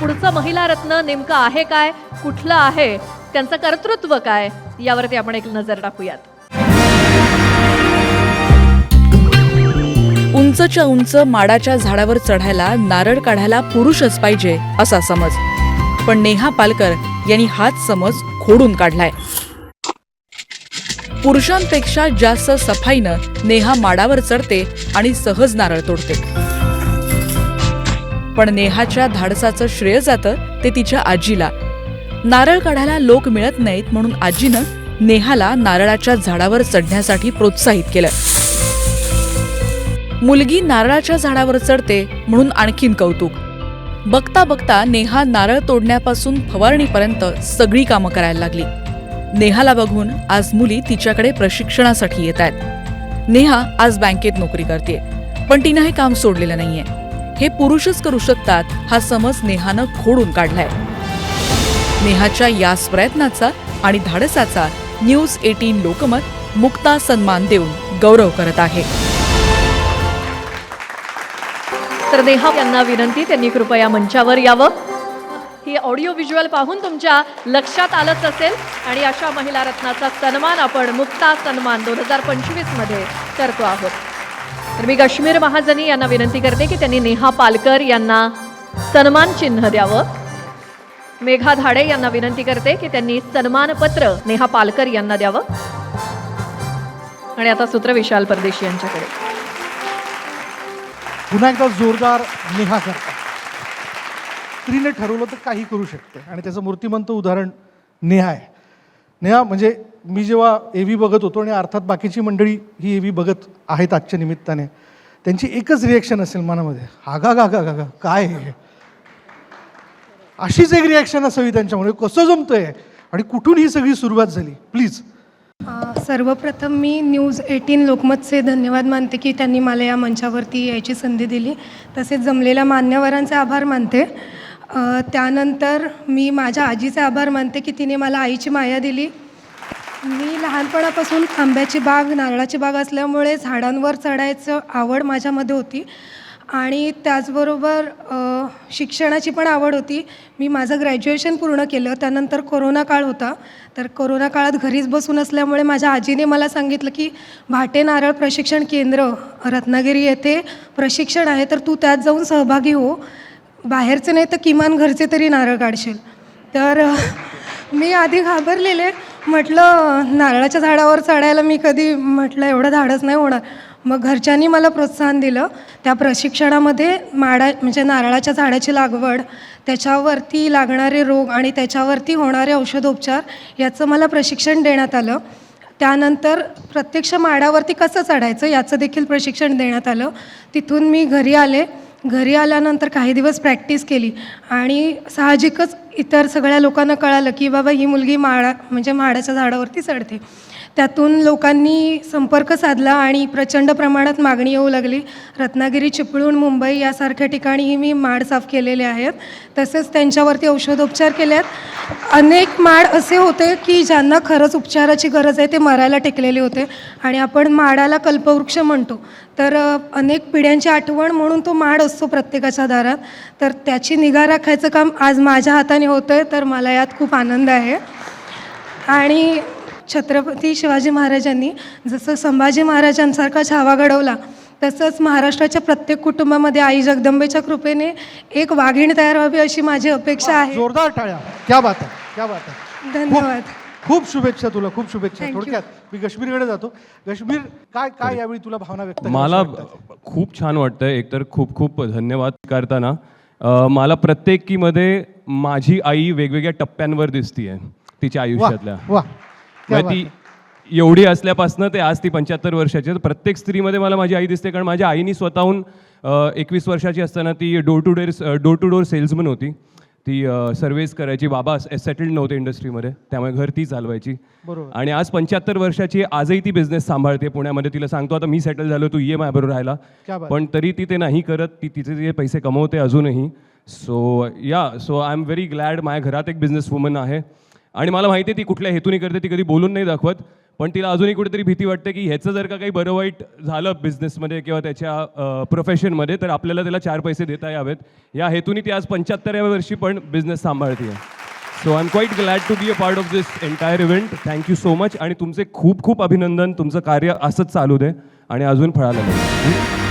पुढचं महिला रत्न नेमकं आहे काय, कुठलं आहे, त्यांचं कर्तृत्व काय, यावरती आपण एक नजर टाकूयात. उंचच्या उंच माडाच्या झाडावर चढायला नारळ काढायला पुरुषच पाहिजे असा समज, पण नेहा पालकर यांनी हाच समज खोडून काढलाय. पुरुषांपेक्षा जास्त सफाईनं नेहा माडावर चढते आणि सहज नारळ तोडते. पण नेहाच्या धाडसाचं श्रेय जातं ते तिच्या आजीला. नारळ काढायला लोक मिळत नाहीत म्हणून आजीनं नेहाला नारळाच्या झाडावर चढण्यासाठी प्रोत्साहित केलं. मुलगी नारळाच्या झाडावर चढते म्हणून आणखीन कौतुक. बघता बघता नेहा नारळ तोडण्यापासून फवारणीपर्यंत सगळी कामं करायला लागली. नेहाला बघून आज मुली तिच्याकडे प्रशिक्षणासाठी येत आहेत. नेहा आज बँकेत नोकरी करते, पण तिनं हे काम सोडलेलं नाहीये. हे पुरुषच करू शकतात हा समज नेहानं खोडून काढलाय. नेहाच्या याच प्रयत्नाचा आणि धाडसाचा न्यूज 18 लोकमत मुक्ता सन्मान देऊन गौरव करत आहे. तर नेहा यांना विनंती, त्यांनी कृपया मंचावर यावं. ही ऑडिओ व्हिज्युअल पाहून तुमच्या लक्षात आलंच असेल आणि अशा महिला रत्नाचा सन्मान आपण मुक्ता सन्मान 2025 मध्ये करतो आहोत. तर मी कश्मीर महाजनी यांना विनंती करते की त्यांनी नेहा पालकर यांना सन्मान चिन्ह द्यावं. मेघा धाडे यांना विनंती करते की त्यांनी सन्मानपत्र नेहा पालकर यांना द्यावं. आणि आता सूत्र विशाल परदेशी यांच्याकडे. पुन्हा एकदा जोरदार नेहा करता. स्त्रीने ठरवलं तर काही करू शकते आणि त्याचं मूर्तिमंत उदाहरण नेहा आहे. नेहा म्हणजे मी जेव्हा एव्ही बघत होतो आणि अर्थात बाकीची मंडळी ही एव्ही बघत आहेत आजच्या निमित्ताने, त्यांची एकच रिॲक्शन असेल मनामध्ये, हागा गागा गागा काय हे, अशीच एक रिॲक्शन असावी त्यांच्यामुळे. कसं जमतंय आणि कुठून ही सगळी सुरुवात झाली, प्लीज. सर्वप्रथम मी न्यूज 18 लोकमतचे धन्यवाद मानते की त्यांनी मला या मंचावरती यायची संधी दिली. तसेच जमलेल्या मान्यवरांचे आभार मानते. त्यानंतर मी माझ्या आजीचे आभार मानते की तिने मला आईची माया दिली. मी लहानपणापासून आंब्याची बाग, नारळाची बाग असल्यामुळे झाडांवर चढायचं आवड माझ्यामध्ये होती आणि त्याचबरोबर शिक्षणाची पण आवड होती. मी माझं ग्रॅज्युएशन पूर्ण केलं. त्यानंतर कोरोना काळ होता. तर कोरोना काळात घरीच बसून असल्यामुळे माझ्या आजीने मला सांगितलं की भाटे नारळ प्रशिक्षण केंद्र रत्नागिरी येथे प्रशिक्षण आहे, तर तू त्यात जाऊन सहभागी हो. बाहेरचे नाही तर किमान घरचे तरी नारळ काढशील. तर मी आधी घाबरलेले, म्हटलं नारळाच्या झाडावर चढायला मी कधी म्हटलं एवढं धाडस नाही होणार. मग घरच्यांनी मला प्रोत्साहन दिलं. त्या प्रशिक्षणामध्ये म्हणजे नारळाच्या झाडाची लागवड, त्याच्यावरती लागणारे रोग आणि त्याच्यावरती होणारे औषधोपचार याचं मला प्रशिक्षण देण्यात आलं. त्यानंतर प्रत्यक्ष माडावरती कसं चढायचं याचं देखील प्रशिक्षण देण्यात आलं. तिथून मी घरी आले. घरी आल्यानंतर काही दिवस प्रॅक्टिस केली आणि साहजिकच इतर सगळ्या लोकांना कळालं की बाबा ही मुलगी माडाच्या झाडावरती चढते. त्यातून लोकांनी संपर्क साधला आणि प्रचंड प्रमाणात मागणी येऊ लागली. रत्नागिरी, चिपळूण, मुंबई यासारख्या ठिकाणीही मी माड साफ केलेले आहेत. तसेच त्यांच्यावरती औषधोपचार केले आहेत. अनेक माड असे होते की ज्यांना खरंच उपचाराची गरज आहे, ते मरायला टेकलेले होते आणि आपण माडाला कल्पवृक्ष म्हणतो. तर अनेक पिढ्यांची आठवण म्हणून तो माड असतो प्रत्येकाच्या दारात. तर त्याची निगा राखायचं काम आज माझ्या हाताने होतं आहे, तर मला यात खूप आनंद आहे. आणि छत्रपती शिवाजी महाराजांनी जसं संभाजी महाराजांसारखा छावा घडवला, तसंच महाराष्ट्राच्या प्रत्येक कुटुंबामध्ये आई जगदंबेच्या कृपेने एक वाघीण तयार व्हावी अशी माझी अपेक्षा आहे. जोरदार टाळ्या. क्या बात आहे, क्या बात आहे. धन्यवाद. खूप शुभेच्छा तुला, खूप शुभेच्छा. Thank you. थोडक्यात मी काश्मीरकडे जातो. काश्मीर, काय काय यावेळी तुला भावना व्यक्त मला करायच्या वाटतात? खूप छान वाटतं. एकतर खूप खूप धन्यवाद करताना मला प्रत्येकीमध्ये माझी आई वेगवेगळ्या टप्प्यांवर दिसतीये तिच्या आयुष्यातल्या. वा, क्या बात ती आहे. एवढी असल्यापासून ते आज ती 75 वर्षाची. प्रत्येक स्त्रीमध्ये मला माझी आई दिसते, कारण माझ्या आईनी स्वतःहून 21 वर्षाची असताना ती डोर टू डोर सेल्समन होती. ती सर्व्हिस करायची. बाबा सेटल्ड नव्हते इंडस्ट्रीमध्ये, त्यामुळे घर ती चालवायची. बरोबर. आणि आज 75 वर्षाची, आजही ती बिझनेस सांभाळते पुण्यामध्ये. तिला सांगतो आता मी सेटल झालो, तू ये माझ्याबरोबर राहायला, क्या बात. पण तरी ती ते नाही करत. ती तिचे जे पैसे कमवते अजूनही. So I am very glad. माझ्या घरात एक बिझनेस वुमन आहे आणि मला माहिती आहे ती कुठल्या हेतूने करते. ती कधी बोलून नाही दाखवत, पण तिला अजूनही कुठेतरी भीती वाटते की ह्याचं जर का काही बरं वाईट झालं बिझनेसमध्ये किंवा त्याच्या प्रोफेशनमध्ये तर आपल्याला त्याला 4 पैसे देता यावेत. या हेतूने ती आज 75व्या वर्षी पण बिझनेस सांभाळते आहे. So I am quite glad to be a part of this entire event. Thank you so much आणि तुमचे खूप खूप अभिनंदन. तुमचं कार्य असंच चालू दे आणि अजून फळाला लागेल.